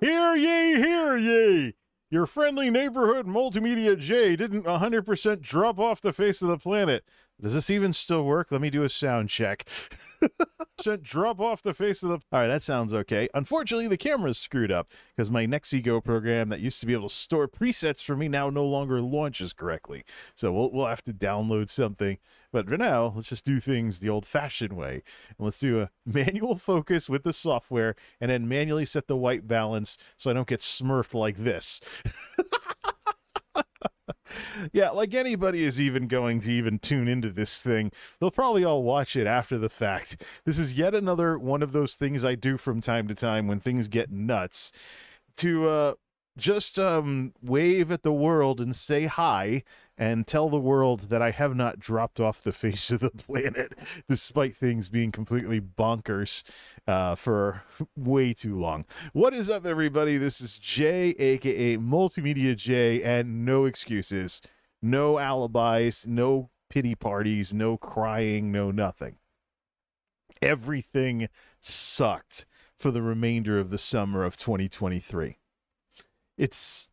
Hear ye, hear ye! Your friendly neighborhood multimedia J didn't 100% drop off the face of the planet. Does this even still work? Let me do a sound check. Drop off the face of the... All right, that sounds okay. Unfortunately, the camera's screwed up because my Nexigo program that used to be able to store presets for me now no longer launches correctly. So we'll have to download something. But for now, let's just do things the old-fashioned way. And let's do a manual focus with the software and then manually set the white balance so I don't get smurfed like this. Yeah, like anybody is even going to even tune into this thing, they'll probably all watch it after the fact. This is yet another one of those things I do from time to time when things get nuts, to just wave at the world and say hi and tell the world that I have not dropped off the face of the planet, despite things being completely bonkers for way too long. What is up, everybody? This is Jay, aka Multimedia Jay, and no excuses, no alibis, no pity parties, no crying, no nothing. Everything sucked for the remainder of the summer of 2023. It's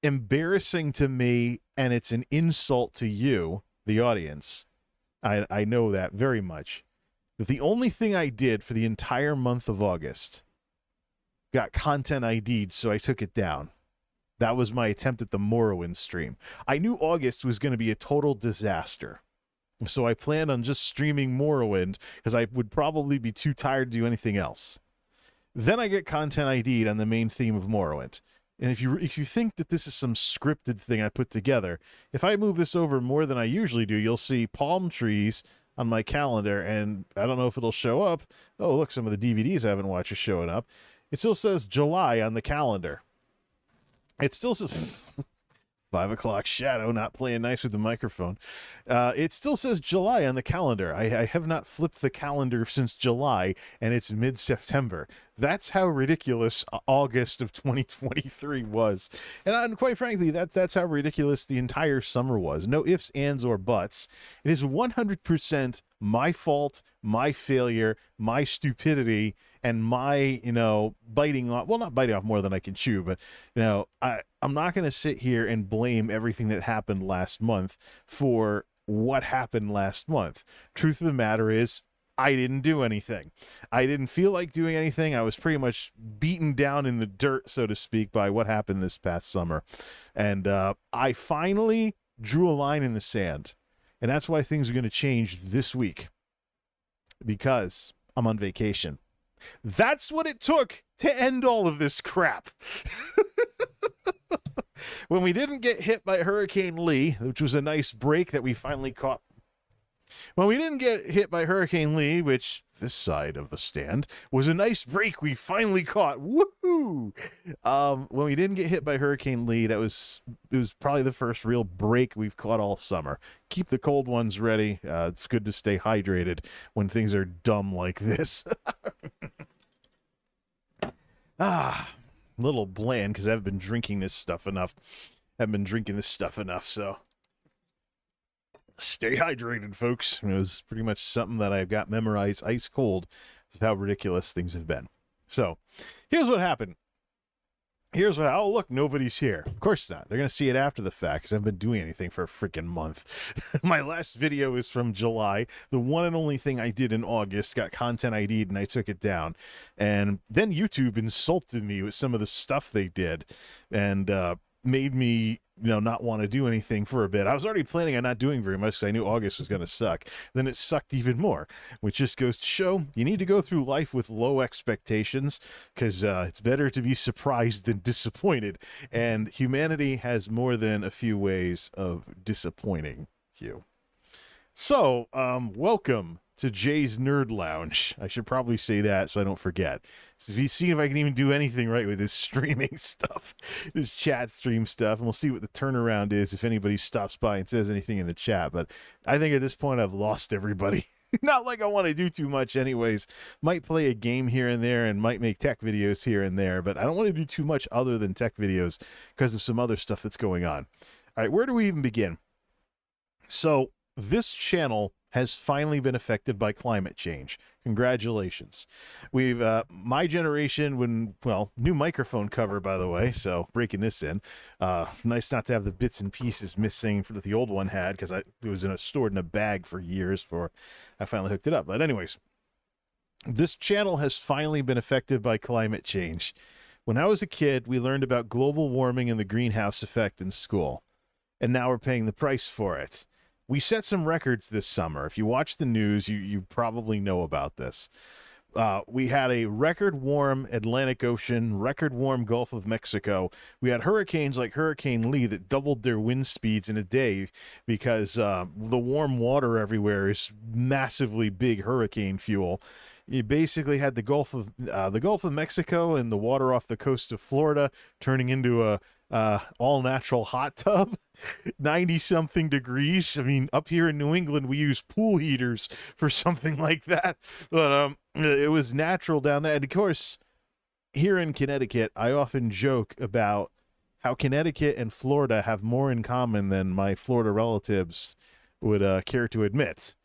embarrassing to me, and it's an insult to you, the audience. I know that very much. But the only thing I did for the entire month of August got content ID'd, so I took it down. That was my attempt at the Morrowind stream. I knew August was going to be a total disaster. So I planned on just streaming Morrowind because I would probably be too tired to do anything else. Then I get content ID'd on the main theme of Morrowind. And if you think that this is some scripted thing I put together, if I move this over more than I usually do, you'll see palm trees on my calendar, and I don't know if it'll show up. Oh, look, some of the DVDs I haven't watched are showing up. It still says July on the calendar. It still says 5 o'clock shadow, not playing nice with the microphone. It still says July on the calendar. I have not flipped the calendar since July, and it's mid-September. That's how ridiculous August of 2023 was. And quite frankly, that's how ridiculous the entire summer was. No ifs, ands, or buts. It is 100% my fault, my failure, my stupidity, and my, biting off, well, not biting off more than I can chew, but, I'm not going to sit here and blame everything that happened last month for what happened last month. Truth of the matter is, I didn't do anything. I didn't feel like doing anything. I was pretty much beaten down in the dirt, so to speak, by what happened this past summer. And I finally drew a line in the sand. And that's why things are going to change this week. Because I'm on vacation. That's what it took to end all of this crap. When we didn't get hit by Hurricane Lee, which was a nice break that we finally caught. When we didn't get hit by Hurricane Lee, which this side of the stand was a nice break we finally caught. Woohoo! When we didn't get hit by Hurricane Lee, it was probably the first real break we've caught all summer. Keep the cold ones ready. It's good to stay hydrated when things are dumb like this. A little bland because I've been drinking this stuff enough. So stay hydrated, folks. It was pretty much something that I've got memorized ice cold of how ridiculous things have been. So here's what happened. Oh, look, nobody's here. Of course not. They're going to see it after the fact because I haven't been doing anything for a freaking month. My last video is from July. The one and only thing I did in August got content ID'd and I took it down. And then YouTube insulted me with some of the stuff they did and made me not want to do anything for a bit. I was already planning on not doing very much because I knew August was going to suck. Then it sucked even more, which just goes to show you need to go through life with low expectations because it's better to be surprised than disappointed. And humanity has more than a few ways of disappointing you. So, welcome to Jay's Nerd Lounge. I should probably say that so I don't forget. So if you see if I can even do anything right with this streaming stuff, this chat stream stuff, and we'll see what the turnaround is if anybody stops by and says anything in the chat. But I think at this point I've lost everybody. Not like I want to do too much anyways. Might play a game here and there and might make tech videos here and there, but I don't want to do too much other than tech videos because of some other stuff that's going on. All right, where do we even begin? So this channel has finally been affected by climate change. Congratulations. We've, my generation, new microphone cover, by the way, so breaking this in. Nice not to have the bits and pieces missing that the old one had, because it was stored in a bag for years before I finally hooked it up. But anyways, this channel has finally been affected by climate change. When I was a kid, we learned about global warming and the greenhouse effect in school, and now we're paying the price for it. We set some records this summer. If you watch the news, you probably know about this. We had a record warm Atlantic Ocean, record warm Gulf of Mexico. We had hurricanes like Hurricane Lee that doubled their wind speeds in a day because the warm water everywhere is massively big hurricane fuel. You basically had the Gulf of Mexico and the water off the coast of Florida turning into a all natural hot tub, 90 something degrees. I mean, up here in New England, we use pool heaters for something like that. But it was natural down there. And of course, here in Connecticut, I often joke about how Connecticut and Florida have more in common than my Florida relatives would care to admit.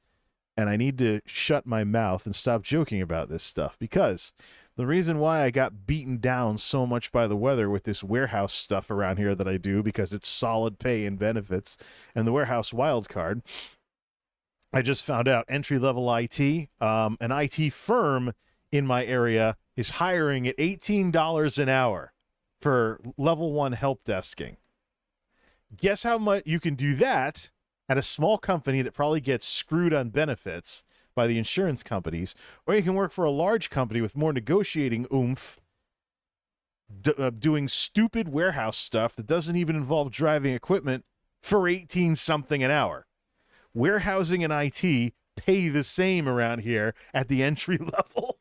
And I need to shut my mouth and stop joking about this stuff, because the reason why I got beaten down so much by the weather with this warehouse stuff around here that I do, because it's solid pay and benefits, and the warehouse wild card, I just found out entry-level IT, an IT firm in my area is hiring at $18 an hour for level 1 help desking. Guess how much you can do that at a small company that probably gets screwed on benefits by the insurance companies, or you can work for a large company with more negotiating oomph, doing stupid warehouse stuff that doesn't even involve driving equipment for 18 something an hour. Warehousing and IT pay the same around here at the entry level.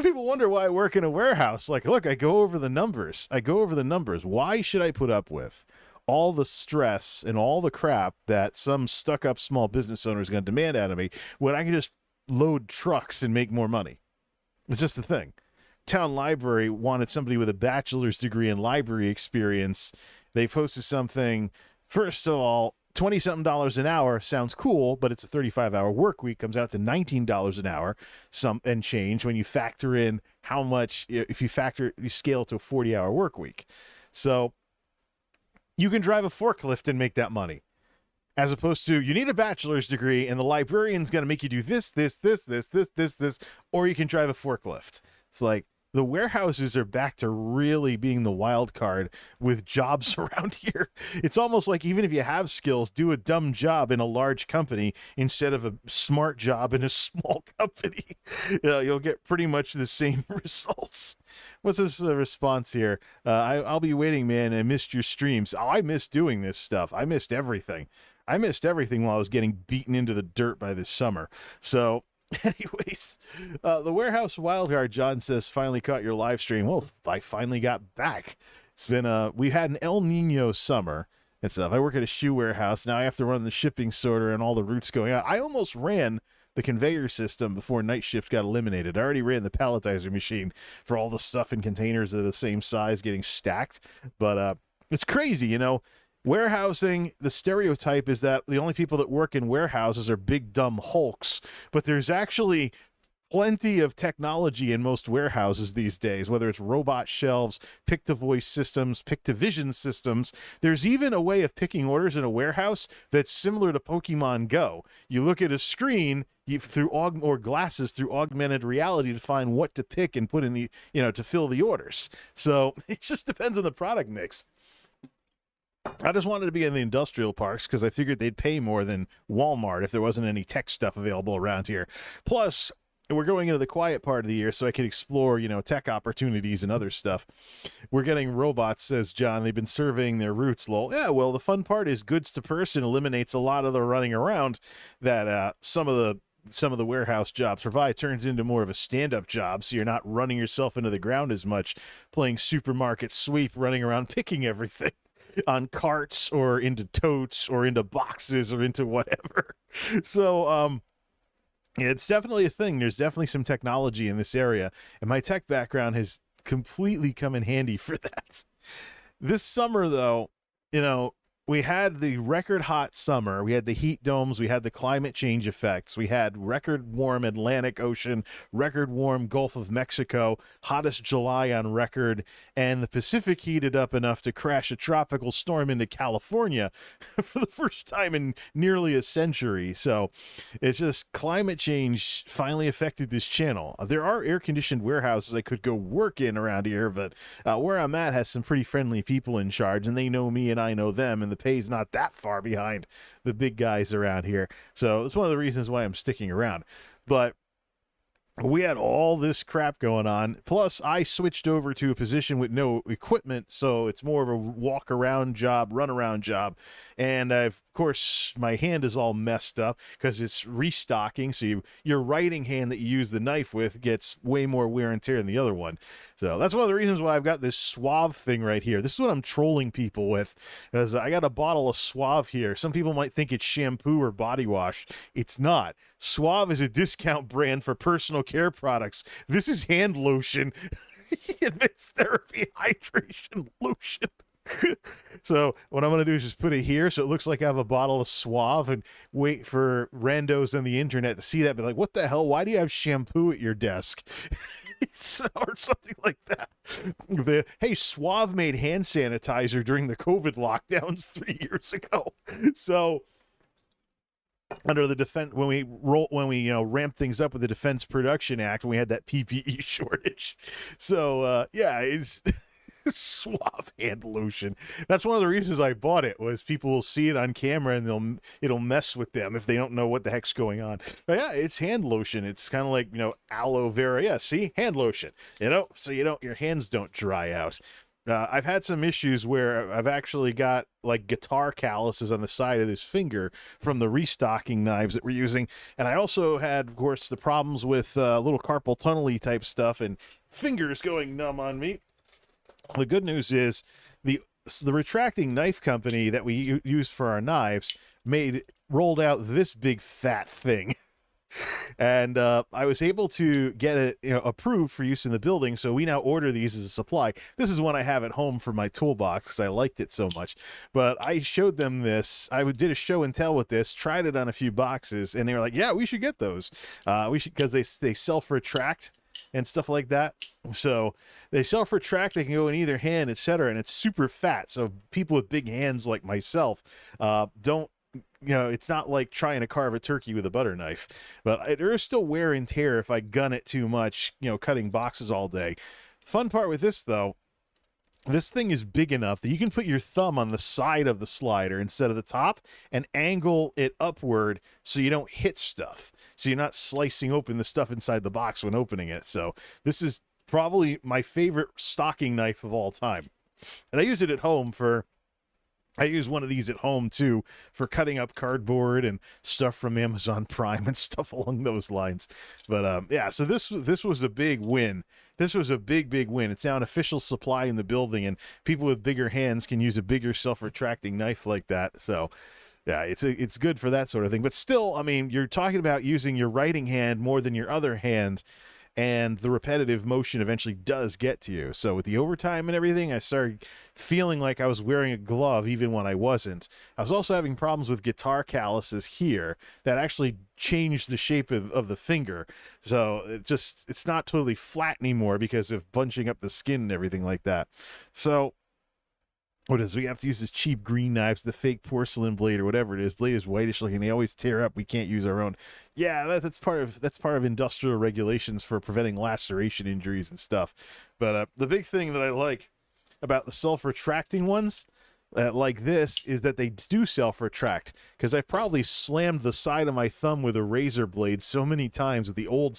People wonder why I work in a warehouse. Like, look, I go over the numbers. Why should I put up with all the stress and all the crap that some stuck-up small business owner is going to demand out of me when I can just load trucks and make more money? It's just the thing. Town Library wanted somebody with a bachelor's degree in library experience. They posted something, first of all, $20-something an hour sounds cool, but it's a 35-hour work week, comes out to $19 an hour, and change when you factor in how much, if you scale to a 40-hour work week. So you can drive a forklift and make that money, as opposed to you need a bachelor's degree and the librarian's going to make you do this, or you can drive a forklift. It's like the warehouses are back to really being the wild card with jobs around here. It's almost like even if you have skills, do a dumb job in a large company instead of a smart job in a small company. You'll get pretty much the same results. What's this response here? I'll be waiting, man. I missed your streams. Oh, I missed doing this stuff. I missed everything. While I was getting beaten into the dirt by this summer. So anyways, the warehouse wildcard, John says, finally caught your live stream. Well, I finally got back. It's been we had an El Nino summer and stuff. I work at a shoe warehouse. Now I have to run the shipping sorter and all the routes going out. I almost ran the conveyor system before night shift got eliminated. I already ran the palletizer machine for all the stuff in containers that are the same size getting stacked. But it's crazy, you know. Warehousing, the stereotype is that the only people that work in warehouses are big, dumb hulks. But there's actually plenty of technology in most warehouses these days, whether it's robot shelves, pick-to-voice systems, pick-to-vision systems. There's even a way of picking orders in a warehouse that's similar to Pokemon Go. You look at a screen or glasses through augmented reality to find what to pick and put in the, to fill the orders. So it just depends on the product mix. I just wanted to be in the industrial parks because I figured they'd pay more than Walmart if there wasn't any tech stuff available around here. Plus, we're going into the quiet part of the year so I can explore, tech opportunities and other stuff. We're getting robots, says John. They've been surveying their routes, lol. Yeah, well, the fun part is goods to person eliminates a lot of the running around that some of the warehouse jobs provide. Turns into more of a stand-up job, so you're not running yourself into the ground as much, playing supermarket sweep, running around picking everything on carts or into totes or into boxes or into whatever. So it's definitely a thing. There's definitely some technology in this area, and my tech background has completely come in handy for that. This summer, though, we had the record hot summer. We had the heat domes. We had the climate change effects. We had record warm Atlantic Ocean, record warm Gulf of Mexico, hottest July on record, and the Pacific heated up enough to crash a tropical storm into California for the first time in nearly a century. So it's just climate change finally affected this channel. There are air-conditioned warehouses I could go work in around here, but where I'm at has some pretty friendly people in charge, and they know me and I know them, and the pay's not that far behind the big guys around here. So it's one of the reasons why I'm sticking around. But we had all this crap going on. Plus, I switched over to a position with no equipment, so it's more of a walk-around job, run-around job. And of course, my hand is all messed up because it's restocking. So your writing hand that you use the knife with gets way more wear and tear than the other one. So that's one of the reasons why I've got this Suave thing right here. This is what I'm trolling people with, because I got a bottle of Suave here. Some people might think it's shampoo or body wash. It's not. Suave is a discount brand for personal care products. This is hand lotion. Advanced therapy hydration lotion. So what I'm going to do is just put it here so it looks like I have a bottle of Suave and wait for randos on the internet to see that. But like, what the hell? Why do you have shampoo at your desk? Or something like that. Hey, Suave made hand sanitizer during the COVID lockdowns 3 years ago. So under the defense, when we ramp things up with the Defense Production Act, when we had that PPE shortage. So yeah, it's Suave hand lotion. That's one of the reasons I bought it, was people will see it on camera and it'll mess with them if they don't know what the heck's going on. But yeah, it's hand lotion. It's kind of like, aloe vera. Yeah, see, hand lotion. So your hands don't dry out. I've had some issues where I've actually got like guitar calluses on the side of this finger from the restocking knives that we're using. And I also had, of course, the problems with little carpal tunnel-y type stuff and fingers going numb on me. The good news is the retracting knife company that we use for our knives rolled out this big fat thing. And I was able to get it approved for use in the building, so we now order these as a supply. This is one I have at home for my toolbox because I liked it so much. But I showed them this. I did a show and tell with this, tried it on a few boxes, and they were like, yeah, we should get those. We should, because they self-retract and stuff like that. So they self-retract, they can go in either hand, etc., and it's super fat. So people with big hands like myself don't, it's not like trying to carve a turkey with a butter knife, but there is still wear and tear if I gun it too much, cutting boxes all day. Fun part with this, though, this thing is big enough that you can put your thumb on the side of the slider instead of the top and angle it upward so you don't hit stuff. So you're not slicing open the stuff inside the box when opening it. So this is probably my favorite stocking knife of all time. And I use it at home I use one of these at home, too, for cutting up cardboard and stuff from Amazon Prime and stuff along those lines. But, yeah, so this was a big win. This was a big, big win. It's now an official supply in the building, and people with bigger hands can use a bigger self-retracting knife like that. So, yeah, it's good for that sort of thing. But still, I mean, you're talking about using your writing hand more than your other hand, and the repetitive motion eventually does get to you. So with the overtime and everything, I started feeling like I was wearing a glove even when I wasn't. I was also having problems with guitar calluses here that actually changed the shape of the finger. So it's not totally flat anymore because of bunching up the skin and everything like that. So what is, we have to use this cheap green knives, the fake porcelain blade or whatever it is. Blade is whitish looking. They always tear up. We can't use our own. Yeah, that's part of industrial regulations for preventing laceration injuries and stuff. But the big thing that I like about the self-retracting ones like this is that they do self-retract, because I've probably slammed the side of my thumb with a razor blade so many times with the old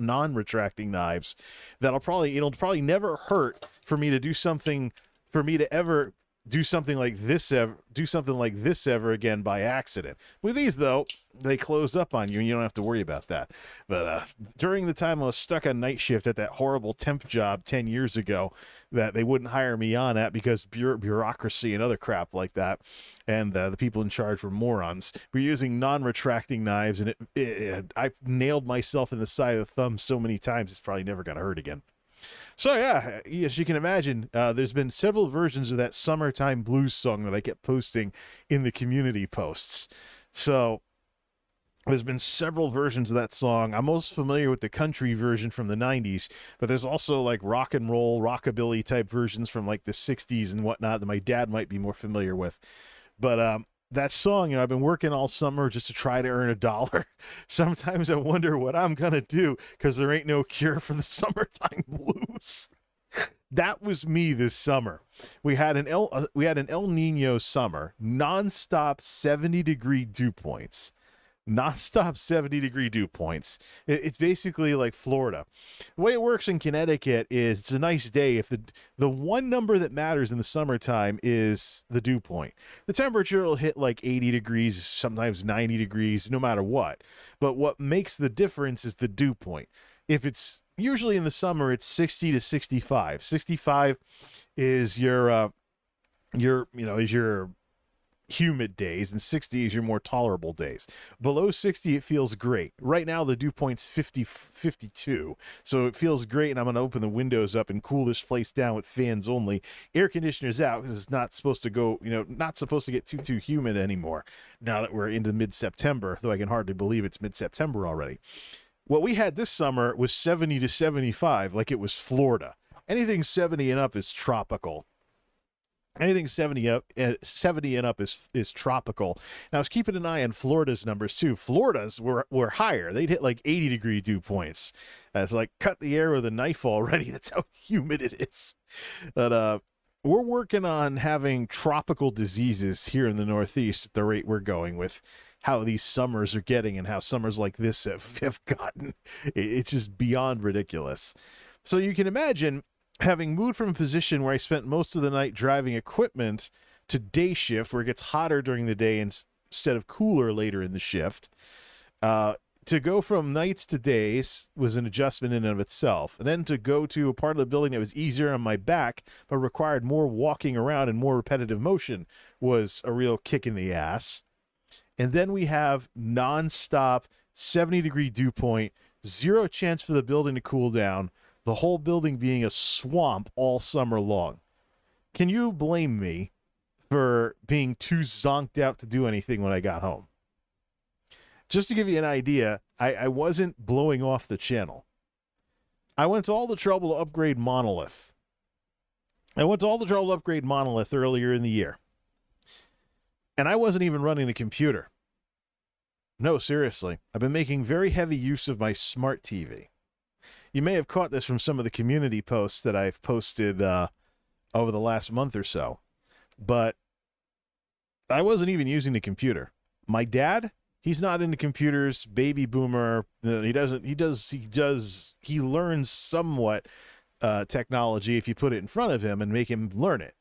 non-retracting knives that it'll probably never hurt for me to do something. For me to ever do something like this ever again by accident. With these, though, they close up on you and you don't have to worry about that. But during the time I was stuck on night shift at that horrible temp job 10 years ago that they wouldn't hire me on at because bureaucracy and other crap like that, and the people in charge were morons, we're using non-retracting knives, and I nailed myself in the side of the thumb so many times it's probably never going to hurt again. So yeah, as you can imagine, there's been several versions of that summertime blues song that I kept posting in the community posts. So there's been several versions of that song. I'm most familiar with the country version from the 90s, but there's also like rock and roll, rockabilly type versions from like the 60s and whatnot that my dad might be more familiar with. But that song, I've been working all summer just to try to earn $1. Sometimes I wonder what I'm going to do because there ain't no cure for the summertime blues. That was me this summer. We had an El Nino summer, nonstop 70-degree dew points. Nonstop 70-degree dew points. It's basically like Florida. The way it works in Connecticut is it's a nice day if the one number that matters in the summertime is the dew point. The temperature will hit like 80 degrees, sometimes 90 degrees, no matter what. But what makes the difference is the dew point. If it's usually in the summer, it's 60 to 65. 65 is your humid days, and 60 is your more tolerable days. Below 60, it feels great. Right now, the dew point's 52, so it feels great, and I'm going to open the windows up and cool this place down with fans only. Air conditioners out, because it's not supposed to go, not supposed to get too humid anymore now that we're into mid-September, though I can hardly believe it's mid-September already. What we had this summer was 70 to 75, like it was Florida. Anything 70 and up is tropical. Anything 70 and up is tropical. Now, I was keeping an eye on Florida's numbers, too. Florida's were higher. They'd hit like 80-degree dew points. It's like cut the air with a knife already. That's how humid it is. But we're working on having tropical diseases here in the Northeast at the rate we're going with how these summers are getting and how summers like this have gotten. It's just beyond ridiculous. So you can imagine, having moved from a position where I spent most of the night driving equipment to day shift, where it gets hotter during the day instead of cooler later in the shift, to go from nights to days was an adjustment in and of itself. And then to go to a part of the building that was easier on my back, but required more walking around and more repetitive motion was a real kick in the ass. And then we have nonstop 70-degree dew point, zero chance for the building to cool down, the whole building being a swamp all summer long. Can you blame me for being too zonked out to do anything when I got home? Just to give you an idea, I wasn't blowing off the channel. I went to all the trouble to upgrade Monolith. Earlier in the year. And I wasn't even running the computer. No, seriously. I've been making very heavy use of my smart TV. You may have caught this from some of the community posts that I've posted over the last month or so. But I wasn't even using the computer. My dad, he's not into computers, baby boomer. He learns somewhat technology if you put it in front of him and make him learn it.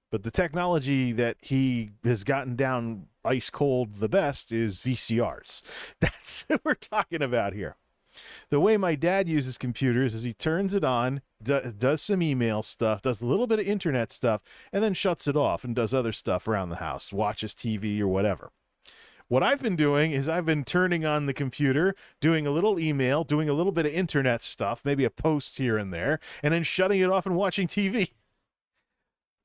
But the technology that he has gotten down ice cold the best is VCRs. That's what we're talking about here. The way my dad uses computers is he turns it on, does some email stuff, does a little bit of internet stuff, and then shuts it off and does other stuff around the house, watches TV or whatever. What I've been doing is I've been turning on the computer, doing a little email, doing a little bit of internet stuff, maybe a post here and there, and then shutting it off and watching TV.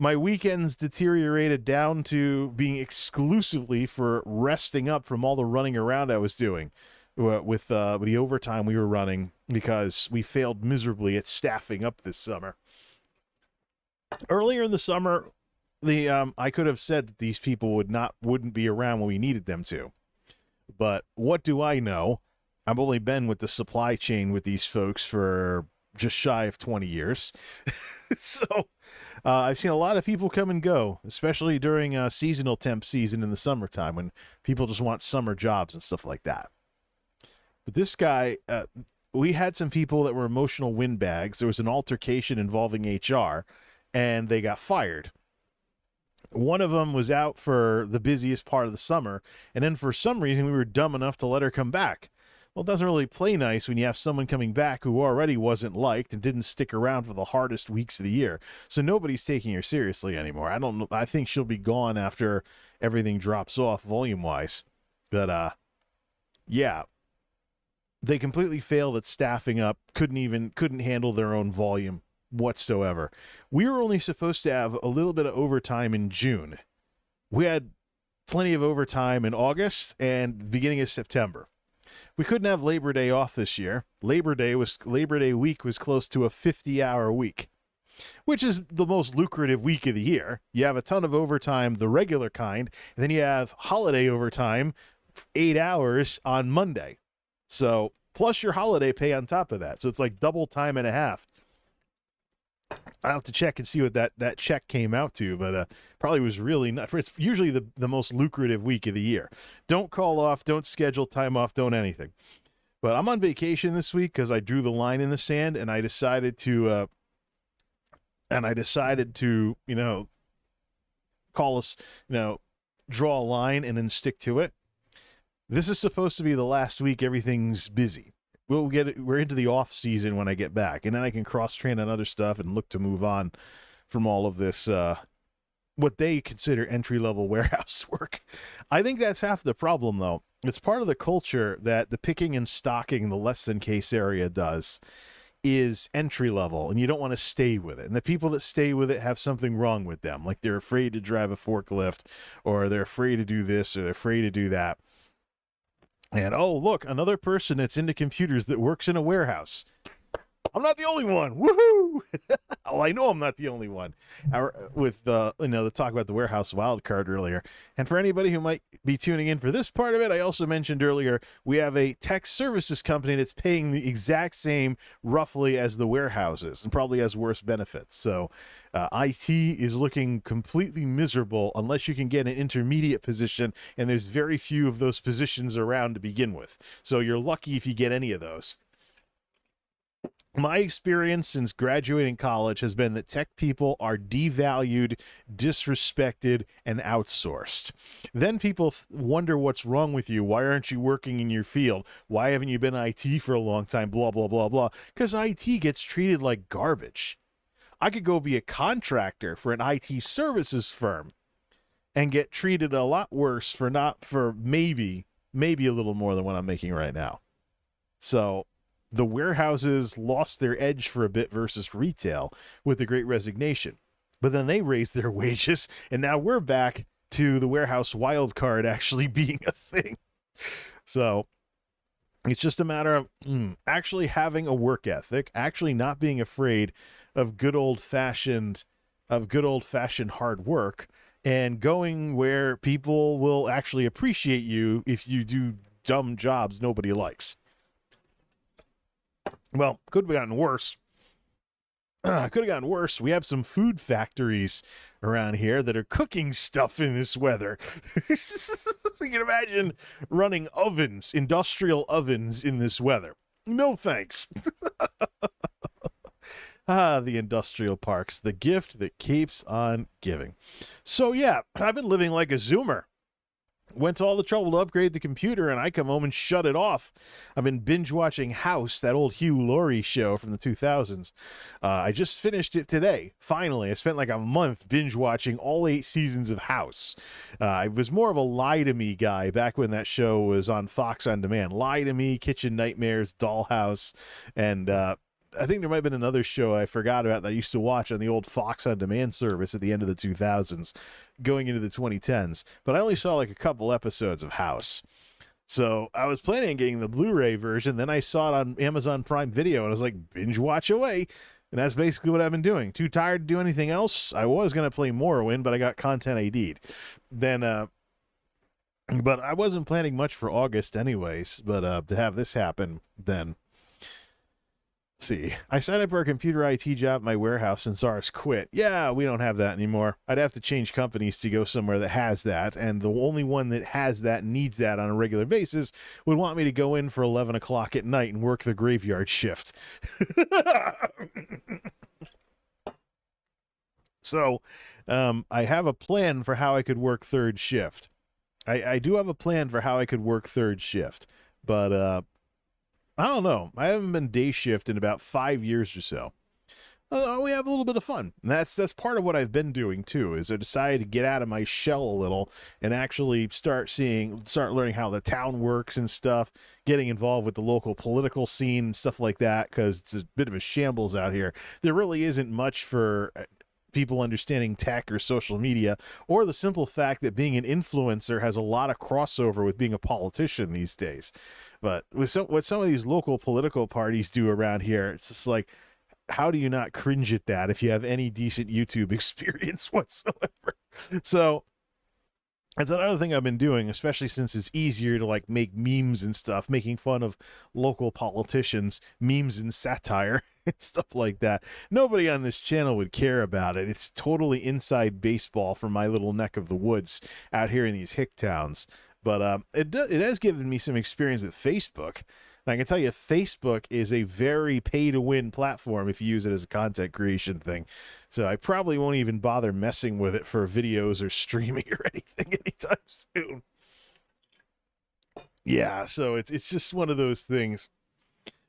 My weekends deteriorated down to being exclusively for resting up from all the running around I was doing with the overtime we were running because we failed miserably at staffing up this summer. Earlier in the summer, I could have said that these people wouldn't be around when we needed them to. But what do I know? I've only been with the supply chain with these folks for just shy of 20 years. So I've seen a lot of people come and go, especially during seasonal temp season in the summertime when people just want summer jobs and stuff like that. But this guy, we had some people that were emotional windbags. There was an altercation involving HR, and they got fired. One of them was out for the busiest part of the summer, and then for some reason we were dumb enough to let her come back. Well, it doesn't really play nice when you have someone coming back who already wasn't liked and didn't stick around for the hardest weeks of the year. So nobody's taking her seriously anymore. I think she'll be gone after everything drops off volume-wise. But, yeah. They completely failed at staffing up, couldn't handle their own volume whatsoever. We were only supposed to have a little bit of overtime in June. We had plenty of overtime in August and beginning of September. We couldn't have Labor Day off this year. Labor Day week was close to a 50-hour week, which is the most lucrative week of the year. You have a ton of overtime, the regular kind, and then you have holiday overtime, 8 hours on Monday. So plus your holiday pay on top of that. So it's like double time and a half. I'll have to check and see what that check came out to, but probably was really not. It's usually the most lucrative week of the year. Don't call off, don't schedule time off, don't anything. But I'm on vacation this week because I drew the line in the sand, and I decided to call us, draw a line and then stick to it. This is supposed to be the last week everything's busy. We're into the off season when I get back, and then I can cross train on other stuff and look to move on from all of this, what they consider entry-level warehouse work. I think that's half the problem, though. It's part of the culture that the picking and stocking, the less than case area does, is entry level, and you don't want to stay with it. And the people that stay with it have something wrong with them. Like they're afraid to drive a forklift, or they're afraid to do this, or they're afraid to do that. And, oh, look, another person that's into computers that works in a warehouse. I'm not the only one. Woohoo! Oh, I know I'm not the only one. With the talk about the warehouse wildcard earlier. And for anybody who might be tuning in for this part of it, I also mentioned earlier, we have a tech services company that's paying the exact same roughly as the warehouses and probably has worse benefits. So IT is looking completely miserable unless you can get an intermediate position, and there's very few of those positions around to begin with. So you're lucky if you get any of those. My experience since graduating college has been that tech people are devalued, disrespected, and outsourced. Then people wonder what's wrong with you. Why aren't you working in your field? Why haven't you been IT for a long time? Blah, blah, blah, blah. Because IT gets treated like garbage. I could go be a contractor for an IT services firm and get treated a lot worse for maybe a little more than what I'm making right now. So the warehouses lost their edge for a bit versus retail with the Great Resignation. But then they raised their wages, and now we're back to the warehouse wild card actually being a thing. So it's just a matter of actually having a work ethic, actually not being afraid of good old-fashioned hard work, and going where people will actually appreciate you if you do dumb jobs nobody likes. Well, could have gotten worse. We have some food factories around here that are cooking stuff in this weather. So you can imagine running ovens, industrial ovens in this weather. No thanks. The industrial parks, the gift that keeps on giving. So yeah, I've been living like a Zoomer. Went to all the trouble to upgrade the computer, and I come home and shut it off. I've been binge-watching House, that old Hugh Laurie show from the 2000s. I just finished it today, finally. I spent like a month binge-watching all 8 seasons of House. I was more of a Lie to Me guy back when that show was on Fox On Demand. Lie to Me, Kitchen Nightmares, Dollhouse, and I think there might have been another show I forgot about that I used to watch on the old Fox On Demand service at the end of the 2000s, going into the 2010s. But I only saw like a couple episodes of House. So I was planning on getting the Blu-ray version. Then I saw it on Amazon Prime Video, and I was like, binge watch away. And that's basically what I've been doing. Too tired to do anything else. I was going to play Morrowind, but I got content ID'd. Then, but I wasn't planning much for August anyways. But to have this happen, then... See, I signed up for a computer IT job at my warehouse since ours quit. Yeah, we don't have that anymore. I'd have to change companies to go somewhere that has that, and the only one that has that and needs that on a regular basis would want me to go in for 11 o'clock at night and work the graveyard shift. So, I have a plan for how I could work third shift. I do have a plan for how I could work third shift, but I don't know. I haven't been day shift in about 5 years or so. we have a little bit of fun. And that's part of what I've been doing too, is I decided to get out of my shell a little and actually start learning how the town works and stuff, getting involved with the local political scene and stuff like that, because it's a bit of a shambles out here. There really isn't much for people understanding tech or social media, or the simple fact that being an influencer has a lot of crossover with being a politician these days. But with what some of these local political parties do around here, it's just like, how do you not cringe at that if you have any decent YouTube experience whatsoever? So that's another thing I've been doing, especially since it's easier to like make memes and stuff, making fun of local politicians, memes and satire and stuff like that. Nobody on this channel would care about it. It's totally inside baseball from my little neck of the woods out here in these hick towns. But it has given me some experience with Facebook. And I can tell you, Facebook is a very pay-to-win platform if you use it as a content creation thing. So I probably won't even bother messing with it for videos or streaming or anything anytime soon. Yeah, so it's just one of those things.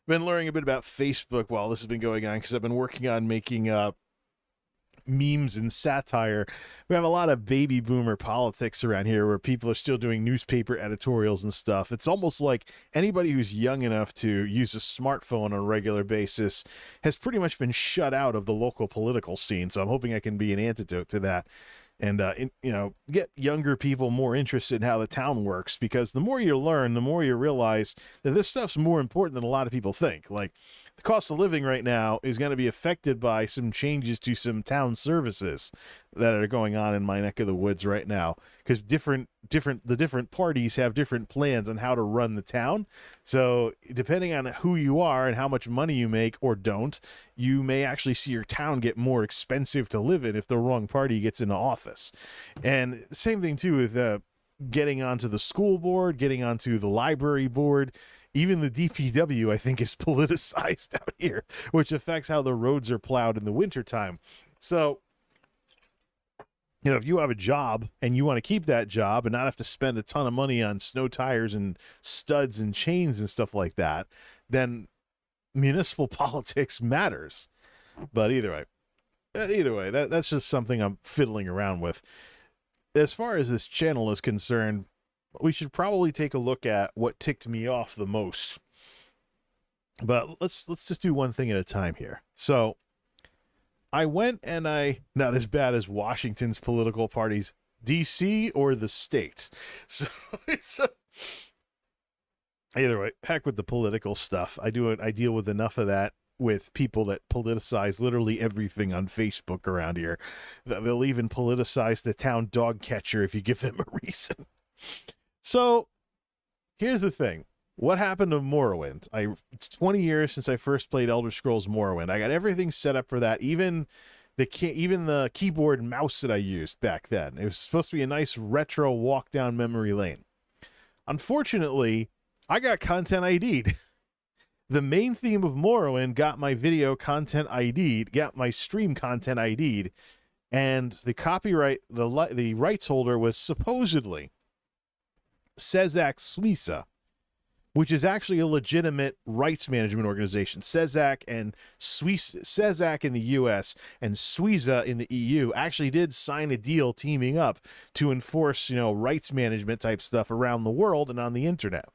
Been learning a bit about Facebook while this has been going on, because I've been working on making memes and satire. We have a lot of baby boomer politics around here where people are still doing newspaper editorials and stuff. It's almost like anybody who's young enough to use a smartphone on a regular basis has pretty much been shut out of the local political scene. So I'm hoping I can be an antidote to that, and get younger people more interested in how the town works, because the more you learn, the more you realize that this stuff's more important than a lot of people think. Like, the cost of living right now is going to be affected by some changes to some town services that are going on in my neck of the woods right now, because the different parties have different plans on how to run the town. So depending on who you are and how much money you make or don't, you may actually see your town get more expensive to live in if the wrong party gets into office. And same thing too with getting onto the school board, getting onto the library board. Even the DPW, I think, is politicized out here, which affects how the roads are plowed in the wintertime. So, if you have a job and you want to keep that job and not have to spend a ton of money on snow tires and studs and chains and stuff like that, then municipal politics matters. But either way, that's just something I'm fiddling around with. As far as this channel is concerned, we should probably take a look at what ticked me off the most. But let's just do one thing at a time here. So I went and not as bad as Washington's political parties, DC or the state. So it's either way, heck with the political stuff. I deal with enough of that with people that politicize literally everything on Facebook around here. They'll even politicize the town dog catcher if you give them a reason. So here's the thing. What happened to Morrowind? It's 20 years since I first played Elder Scrolls Morrowind. I got everything set up for that, even the keyboard and mouse that I used back then. It was supposed to be a nice retro walk down memory lane. Unfortunately, I got content ID'd. The main theme of Morrowind got my video content ID'd, got my stream content ID'd, and the copyright, the rights holder was supposedly Sezak Suiza, which is actually a legitimate rights management organization. Sezak in the US and Suiza in the EU actually did sign a deal teaming up to enforce, rights management type stuff around the world and on the internet.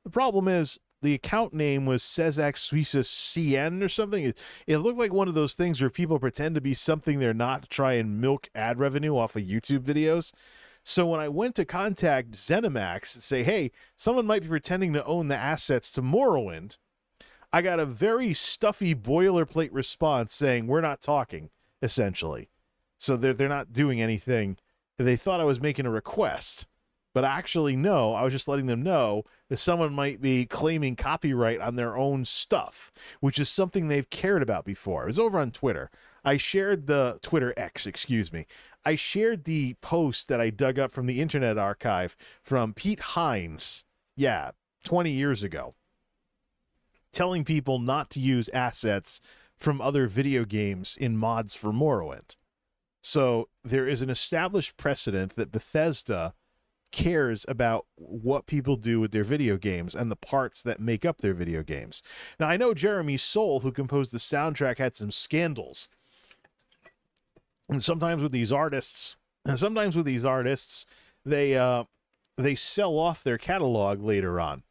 The problem is the account name was Sezak Suiza CN or something. It looked like one of those things where people pretend to be something they're not to try and milk ad revenue off of YouTube videos. So when I went to contact ZeniMax and say, hey, someone might be pretending to own the assets to Morrowind, I got a very stuffy boilerplate response saying, we're not talking, essentially. So they're not doing anything. They thought I was making a request. But actually, no, I was just letting them know that someone might be claiming copyright on their own stuff, which is something they've cared about before. It was over on Twitter. I shared the Twitter X, excuse me. I shared the post that I dug up from the Internet Archive from Pete Hines, 20 years ago, telling people not to use assets from other video games in mods for Morrowind. So there is an established precedent that Bethesda cares about what people do with their video games and the parts that make up their video games. Now, I know Jeremy Soule, who composed the soundtrack, had some scandals. And sometimes with these artists, they sell off their catalog later on.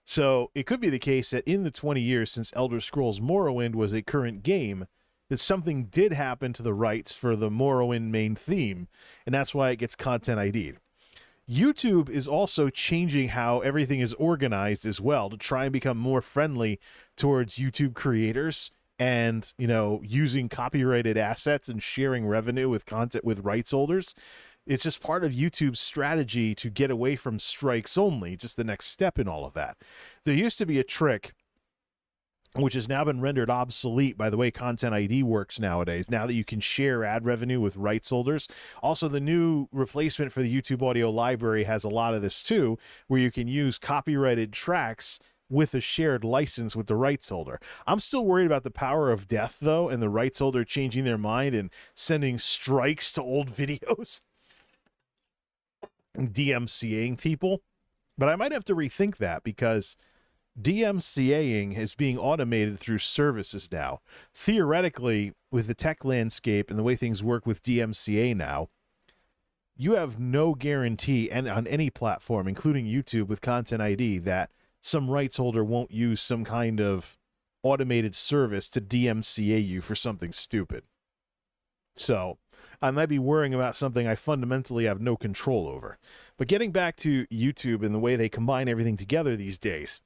So it could be the case that in the 20 years since Elder Scrolls Morrowind was a current game, that something did happen to the rights for the Morrowind main theme, and that's why it gets Content ID'd. YouTube is also changing how everything is organized as well to try and become more friendly towards YouTube creators and, you know, using copyrighted assets and sharing revenue with content with rights holders. It's just part of YouTube's strategy to get away from strikes only, just the next step in all of that. There used to be a trick which has now been rendered obsolete by the way Content ID works nowadays, now that you can share ad revenue with rights holders. Also, the new replacement for the YouTube audio library has a lot of this too, where you can use copyrighted tracks with a shared license with the rights holder. I'm still worried about the power of death, though, and the rights holder changing their mind and sending strikes to old videos and DMCAing people. But I might have to rethink that, because DMCAing is being automated through services now. Theoretically, with the tech landscape and the way things work with DMCA now, you have no guarantee and on any platform, including YouTube with Content ID, that some rights holder won't use some kind of automated service to DMCA you for something stupid. So I might be worrying about something I fundamentally have no control over. But getting back to YouTube and the way they combine everything together these days,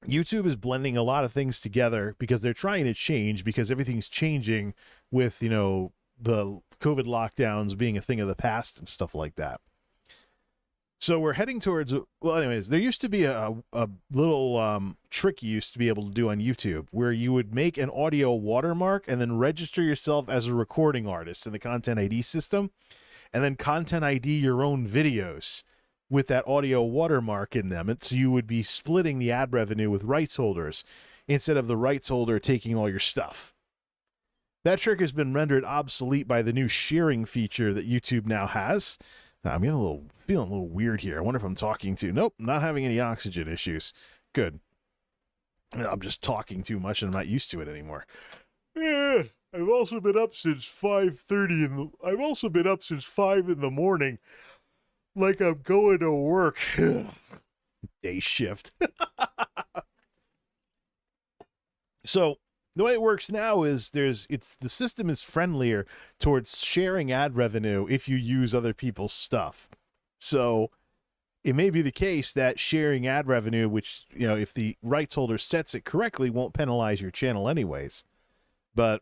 YouTube is blending a lot of things together because they're trying to change, because everything's changing with, you know, the COVID lockdowns being a thing of the past and stuff like that. So we're heading towards, well, anyways, there used to be a little trick you used to be able to do on YouTube where you would make an audio watermark and then register yourself as a recording artist in the Content ID system, and then Content ID your own videos with that audio watermark in them. And so you would be splitting the ad revenue with rights holders instead of the rights holder taking all your stuff. That trick has been rendered obsolete by the new sharing feature that YouTube now has. Now, I'm feeling a little weird here. I wonder if I'm talking to... Nope, not having any oxygen issues. Good. I'm just talking too much and I'm not used to it anymore. I've also been up since 5:30 I've also been up since 5 in the morning. Like I'm going to work. Day shift. So the way it works now is the system is friendlier towards sharing ad revenue if you use other people's stuff. So it may be the case that sharing ad revenue, which, you know, if the rights holder sets it correctly, won't penalize your channel anyways. But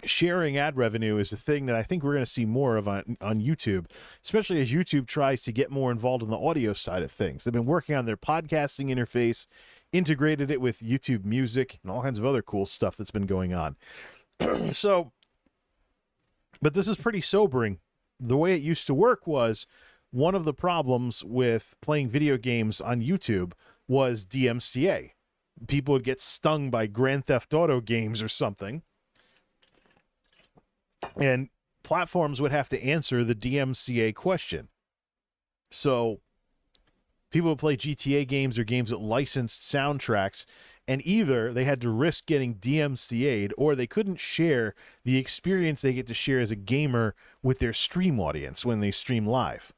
sharing ad revenue is a thing that I think we're going to see more of on YouTube, especially as YouTube tries to get more involved in the audio side of things. They've been working on their podcasting interface, integrated it with YouTube Music, and all kinds of other cool stuff that's been going on. So, but this is pretty sobering. The way it used to work was, one of the problems with playing video games on YouTube was DMCA. People would get stung by Grand Theft Auto games or something, and platforms would have to answer the DMCA question. So people would play GTA games or games that licensed soundtracks, and either they had to risk getting DMCA'd or they couldn't share the experience they get to share as a gamer with their stream audience when they stream live.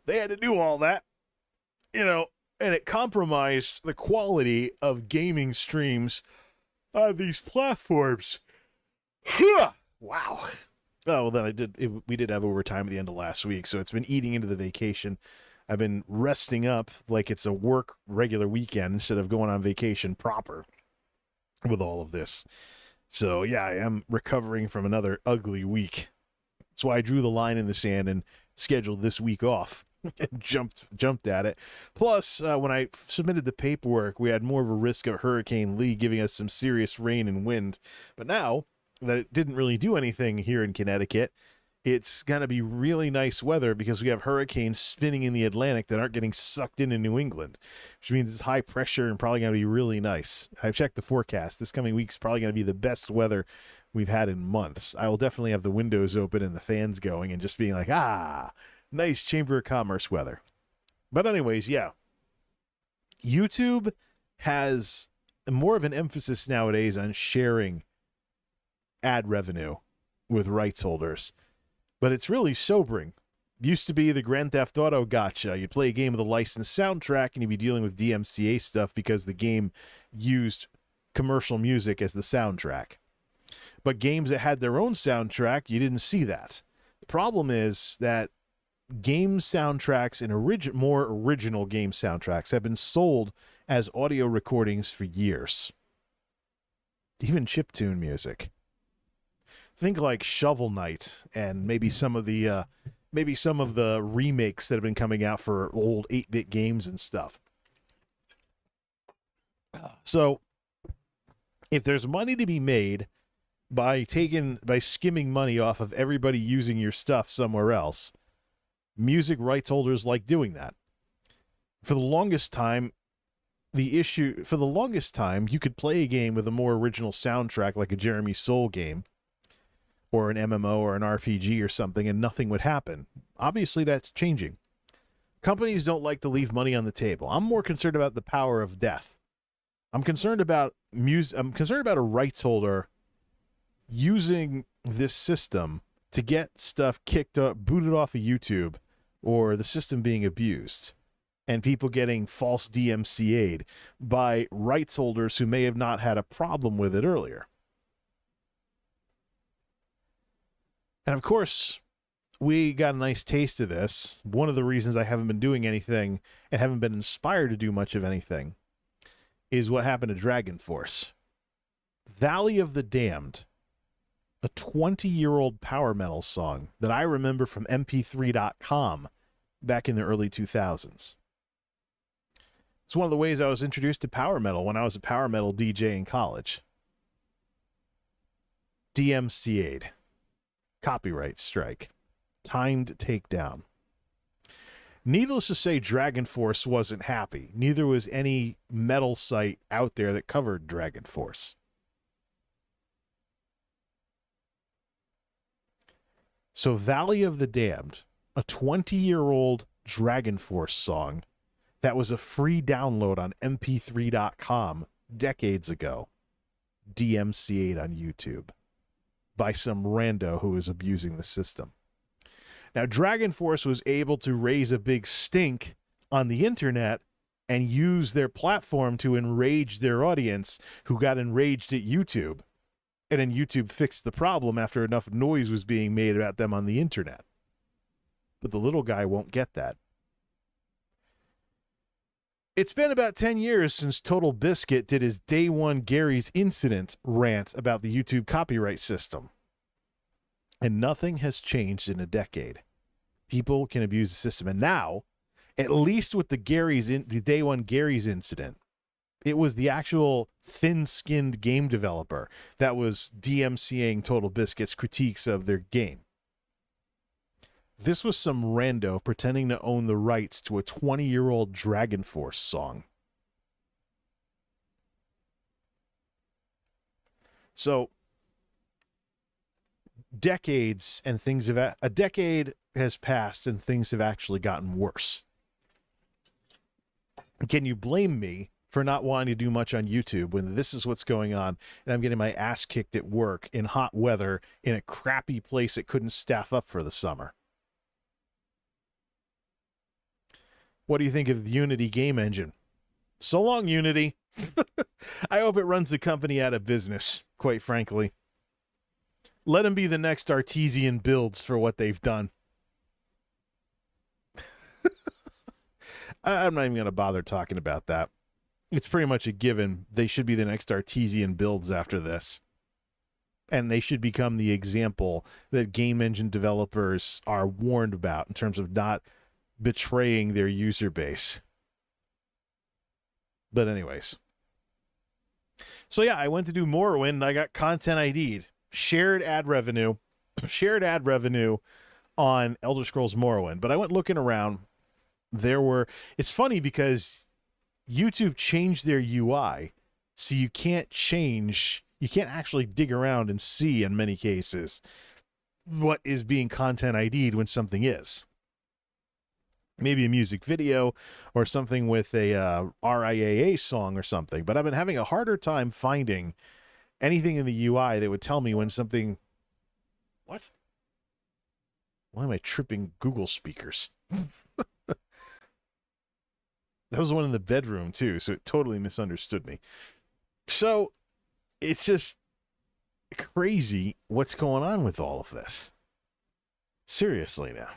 They had to do all that, you know, and it compromised the quality of gaming streams on these platforms. Wow. Oh, well, then we did have overtime at the end of last week, so it's been eating into the vacation. I've been resting up like it's a work regular weekend instead of going on vacation proper with all of this. So, yeah, I am recovering from another ugly week. That's why I drew the line in the sand and scheduled this week off and jumped at it. Plus, when I submitted the paperwork, we had more of a risk of Hurricane Lee giving us some serious rain and wind. But now that it didn't really do anything here in Connecticut, it's going to be really nice weather because we have hurricanes spinning in the Atlantic that aren't getting sucked into New England, which means it's high pressure and probably going to be really nice. I've checked the forecast. This coming week's probably going to be the best weather we've had in months. I will definitely have the windows open and the fans going and just being like, nice Chamber of Commerce weather. But anyways, yeah. YouTube has more of an emphasis nowadays on sharing ad revenue with rights holders. But it's really sobering. Used to be the Grand Theft Auto gotcha. You'd play a game with a licensed soundtrack and you'd be dealing with DMCA stuff because the game used commercial music as the soundtrack. But games that had their own soundtrack, you didn't see that. The problem is that game soundtracks and more original game soundtracks have been sold as audio recordings for years. Even chiptune music. Think like Shovel Knight and maybe some of the remakes that have been coming out for old 8-bit games and stuff. So if there's money to be made by skimming money off of everybody using your stuff somewhere else, music rights holders like doing that. For the longest time, you could play a game with a more original soundtrack like a Jeremy Soule game or an MMO or an RPG or something, and nothing would happen. Obviously, that's changing. Companies don't like to leave money on the table. I'm more concerned about the power of death. I'm concerned about a rights holder using this system to get stuff booted off of YouTube, or the system being abused, and people getting false DMCA'd by rights holders who may have not had a problem with it earlier. And of course, we got a nice taste of this. One of the reasons I haven't been doing anything and haven't been inspired to do much of anything is what happened to Dragon Force. Valley of the Damned, a 20-year-old power metal song that I remember from mp3.com back in the early 2000s. It's one of the ways I was introduced to power metal when I was a power metal DJ in college. DMCA'd. Copyright strike. Timed takedown. Needless to say, Dragon Force wasn't happy. Neither was any metal site out there that covered Dragon Force. So Valley of the Damned, a 20-year-old Dragon Force song that was a free download on mp3.com decades ago, DMCA'd on YouTube by some rando who was abusing the system. Now, Dragon Force was able to raise a big stink on the internet and use their platform to enrage their audience, who got enraged at YouTube. And then YouTube fixed the problem after enough noise was being made about them on the internet. But the little guy won't get that. It's been about 10 years since Total Biscuit did his Day One Gary's Incident rant about the YouTube copyright system. And nothing has changed in a decade. People can abuse the system. And now, at least with the Day One Gary's Incident, it was the actual thin-skinned game developer that was DMCAing Total Biscuit's critiques of their game. This was some rando pretending to own the rights to a 20-year-old Dragon Force song. So, a decade has passed and things have actually gotten worse. Can you blame me for not wanting to do much on YouTube when this is what's going on and I'm getting my ass kicked at work in hot weather in a crappy place that couldn't staff up for the summer? What do you think of the Unity game engine? So long, Unity. I hope it runs the company out of business, quite frankly. Let them be the next Artesian Builds for what they've done. I'm not even going to bother talking about that. It's pretty much a given. They should be the next Artesian Builds after this. And they should become the example that game engine developers are warned about in terms of not betraying their user base. But anyways. So yeah, I went to do Morrowind and I got content ID'd. Shared ad revenue shared ad revenue on Elder Scrolls Morrowind, but I went looking around. It's funny because YouTube changed their UI, so you can't actually dig around and see in many cases what is being content ID'd when something is. Maybe a music video or something with a RIAA song or something, but I've been having a harder time finding anything in the UI that would tell me when something... What? Why am I tripping Google speakers? That was the one in the bedroom, too, so it totally misunderstood me. So, it's just crazy what's going on with all of this. Seriously now.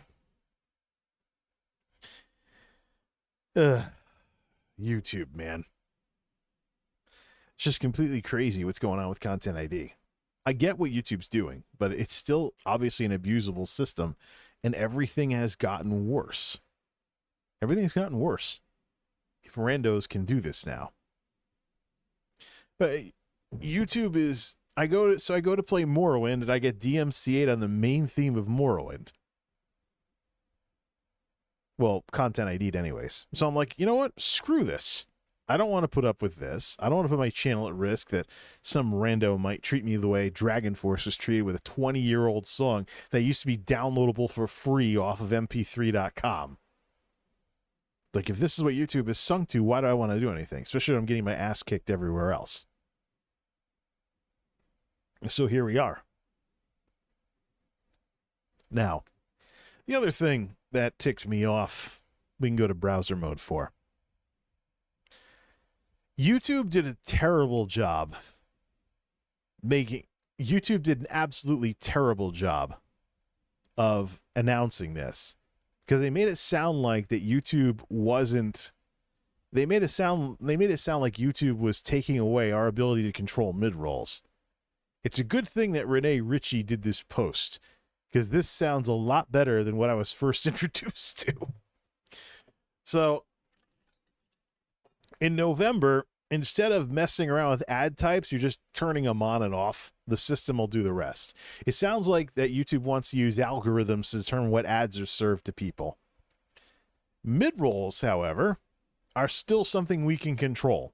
YouTube, man. It's just completely crazy what's going on with Content ID. I get what YouTube's doing, but it's still obviously an abusable system, and everything has gotten worse. Everything's gotten worse. If randos can do this now. But YouTube is... I go to play Morrowind, and I get DMCA'd on the main theme of Morrowind. Well, Content ID'd anyways. So I'm like, you know what? Screw this. I don't want to put up with this. I don't want to put my channel at risk that some rando might treat me the way Dragon Force was treated with a 20-year-old song that used to be downloadable for free off of mp3.com. Like, if this is what YouTube is sunk to, why do I want to do anything? Especially when I'm getting my ass kicked everywhere else. So here we are. Now, the other thing that ticked me off, we can go to browser mode for. YouTube did a terrible job YouTube did an absolutely terrible job of announcing this, because they made it sound like that YouTube wasn't... They made it sound like YouTube was taking away our ability to control mid-rolls. It's a good thing that Renee Ritchie did this post, because this sounds a lot better than what I was first introduced to. So, in November, instead of messing around with ad types, you're just turning them on and off. The system will do the rest. It sounds like that YouTube wants to use algorithms to determine what ads are served to people. Mid-rolls, however, are still something we can control.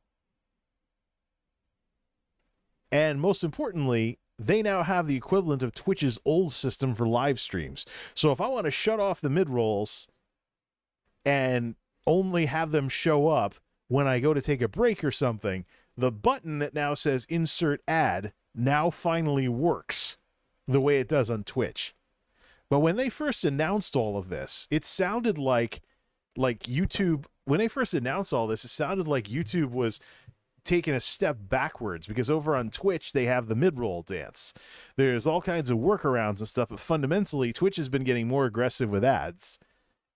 And most importantly, they now have the equivalent of Twitch's old system for live streams. So if I want to shut off the mid-rolls and only have them show up when I go to take a break or something, the button that now says insert ad now finally works the way it does on Twitch. But when they first announced all of this, it sounded like YouTube... When they first announced all this, it sounded like YouTube was taking a step backwards, because over on Twitch they have the mid-roll dance. There's all kinds of workarounds and stuff, but fundamentally Twitch has been getting more aggressive with ads,